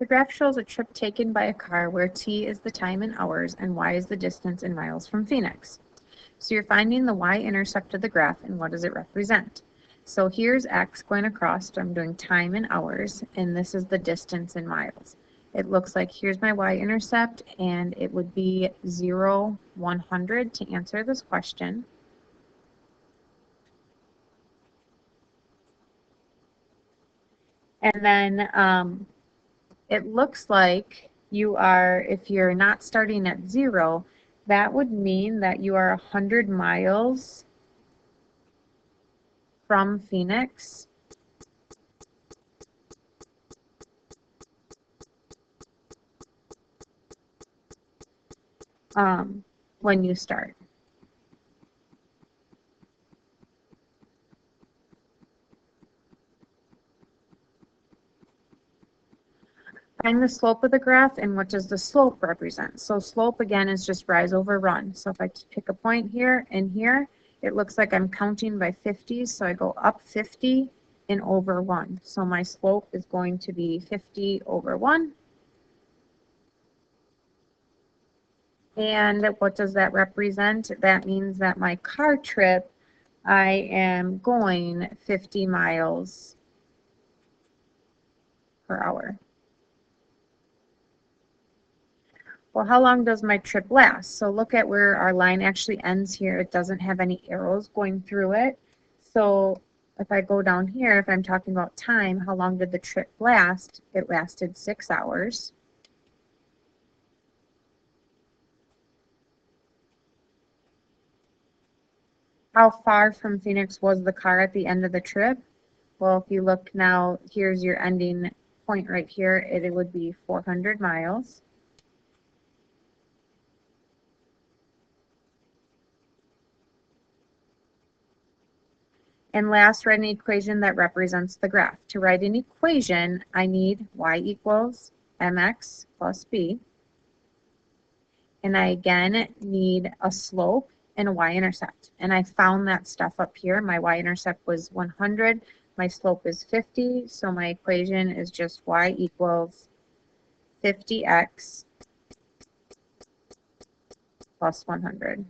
The graph shows a trip taken by a car where t is the time in hours and y is the distance in miles from Phoenix. So you're finding the y-intercept of the graph and what does it represent? So here's x going across, I'm doing time in hours, and this is the distance in miles. It looks like here's my y-intercept, and it would be 0, 100 to answer this question. And then it looks like you are, if you're not starting at 0, that would mean that you are 100 miles from Phoenix. When you start. Find the slope of the graph and what does the slope represent? So slope again is just rise over run. So if I pick a point here and here, it looks like I'm counting by 50s. So I go up 50 and over 1. So my slope is going to be 50 over 1. And what does that represent? That means that my car trip, I am going 50 miles per hour. Well, how long does my trip last? So look at where our line actually ends here. It doesn't have any arrows going through it. So if I go down here, if I'm talking about time, how long did the trip last? It lasted 6 hours. How far from Phoenix was the car at the end of the trip? Well, if you look now, here's your ending point right here. It would be 400 miles. And last, write an equation that represents the graph. To write an equation, I need y equals mx plus b. And I again need a slope and a y-intercept. And I found that stuff up here. My y-intercept was 100. My slope is 50. So my equation is just y equals 50x plus 100.